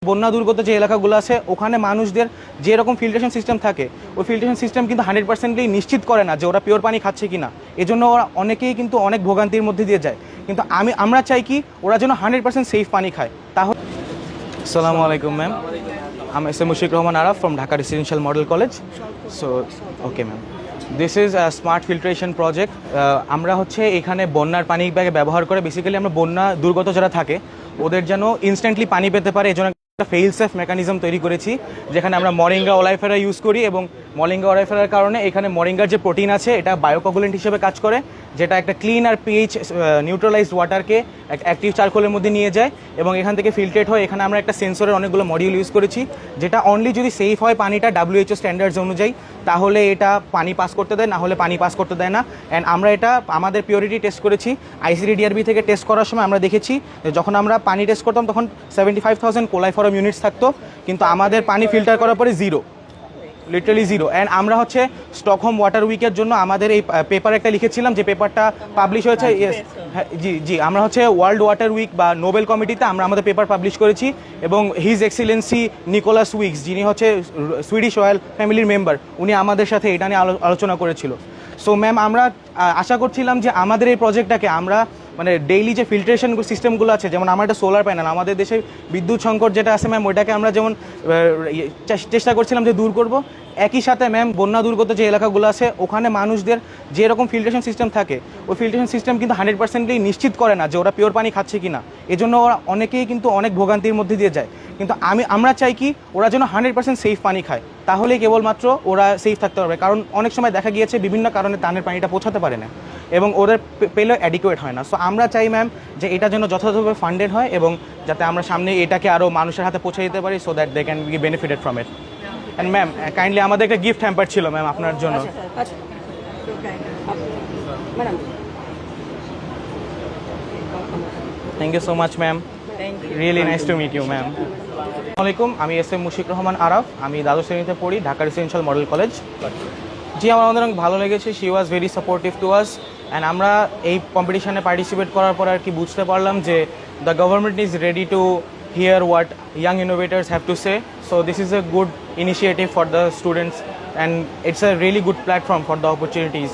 বন্যা দুর্গত যে এলাকাগুলো আছে ওখানে মানুষদের যে রকম ফিল্ট্রেশন সিস্টেম থাকে ওই ফিল্ট্রেশন সিস্টেম কিন্তু 100%ই নিশ্চিত করে না যে ওরা পিওর পানি খাচ্ছে কিনা। এজন্য ওরা অনেকেই কিন্তু অনেক ভোগান্তির মধ্যে দিয়ে যায়। কিন্তু আমরা চাই কি ওরা যেন 100% সেফ পানি খায়। তাহলে আসসালামু আলাইকুম ম্যাম, আমি S M Mushik Rahman Araf from Dhaka residential model college. So okay ma'am, this is smart filtration project. আমরা হচ্ছে এখানে বন্যার পানি ব্যবহার করে বেসিক্যালি আমরা বন্যা দুর্গত যারা থাকে ওদের যেন ইনস্ট্যান্টলি পানি পেতে পারে এজন্য একটা ফেইল সেফ মেকানিজম তৈরি করেছি, যেখানে আমরা মরিঙ্গা ওলাইফেরা ইউজ করি এবং মরিঙ্গা ওলাইফেরার কারণে এখানে মরিঙ্গার যে প্রোটিন আছে এটা বায়োকগুলেন্ট হিসেবে কাজ করে, যেটা একটা ক্লিন আর পিএইচ নিউট্রালাইজড ওয়াটারকে অ্যাক্টিভ চারকোলের মধ্যে নিয়ে যায় এবং এখান থেকে ফিল্ট্রেট হয়। এখানে আমরা একটা সেন্সরের অনেকগুলো মডিউল ইউজ করেছি, যেটা অনলি যদি সেফ হয় পানিটা WHO স্ট্যান্ডার্ডস অনুযায়ী তাহলে এটা পানি পাস করতে দেয়, না হলে পানি পাস করতে দেয় না। অ্যান্ড আমরা এটা আমাদের পিওরিটি টেস্ট করেছি ICDRB থেকে। টেস্ট করার সময় আমরা দেখেছি যখন আমরা পানি টেস্ট করতাম তখন 75,000 কোলাইফরম ইউনিটস থাকতো, কিন্তু আমাদের পানি ফিল্টার করার পরে জিরো, লিটারালি জিরো। অ্যান্ড আমরা হচ্ছে স্টকহোম ওয়াটার উইকের জন্য আমাদের এই পেপার একটা লিখেছিলাম, যে পেপারটা পাবলিশ হয়েছে। জি, আমরা হচ্ছে ওয়ার্ল্ড ওয়াটার উইক বা নোবেল কমিটিতে আমরা আমাদের পেপার পাবলিশ করেছি এবং হিজ এক্সিলেন্সি নিকোলাস উইক্স, যিনি হচ্ছে সুইডিশ রয়্যাল ফ্যামিলির মেম্বার, উনি আমাদের সাথে এটা নিয়ে আলোচনা করেছিল। সো ম্যাম, আমরা আশা করছিলাম যে আমাদের এই প্রজেক্টটাকে আমরা মানে ডেইলি যে ফিল্ট্রেশন সিস্টেমগুলো আছে, যেমন আমার একটা সোলার প্যানেল, আমাদের দেশে বিদ্যুৎ সংকট যেটা আছে ম্যাম, ওইটাকে আমরা যেমন চেষ্টা করছিলাম যে দূর করব, একই সাথে ম্যাম বন্যা দুর্গত যে এলাকাগুলো আছে ওখানে মানুষদের যে রকম ফিল্ট্রেশন সিস্টেম থাকে ওই ফিল্ট্রেশন সিস্টেম কিন্তু 100%ই নিশ্চিত করে না যে ওরা পিওর পানি খাচ্ছে কিনা। এজন্য ওরা অনেকেই কিন্তু অনেক ভোগান্তির মধ্যে দিয়ে যায়। কিন্তু আমরা চাই কি ওরা যেন 100% সেফ পানি খায়, তাহলেই কেবলমাত্র ওরা সেফ থাকতে পারবে। কারণ অনেক সময় দেখা গিয়েছে বিভিন্ন কারণে তানের পানিটা পৌঁছাতে পারে না এবং ওদের পেলেও অ্যাডিকুয়েট হয় না। সো আমরা চাই ম্যাম যে এটা যেন যথাযথভাবে ফান্ডেড হয় এবং যাতে আমরা সামনে এটাকে আরও মানুষের হাতে পৌঁছে দিতে পারি, so that they can be benefited from it. And ma'am kindly আমাদের একটা গিফট হ্যাম্পার ছিল ম্যাম আপনার জন্য। Thank you so much ma'am, really nice to meet you ma'am. আসসালামু আলাইকুম, আমি এস এম মুশিক রহমান আরাফ, আমি দ্বাদশ শ্রেণীতে পড়ি ঢাকা রেসিডেন্সিয়াল মডেল কলেজ। জি, আমাদের অনেক ভালো লেগেছে, she was very supportive to us. And আমরা এই কম্পিটিশনে পার্টিসিপেট করার পর আর কি বুঝতে পারলাম যে the government is ready to hear what young innovators have to say. So this is a good initiative for the students and it's a really good platform for the opportunities.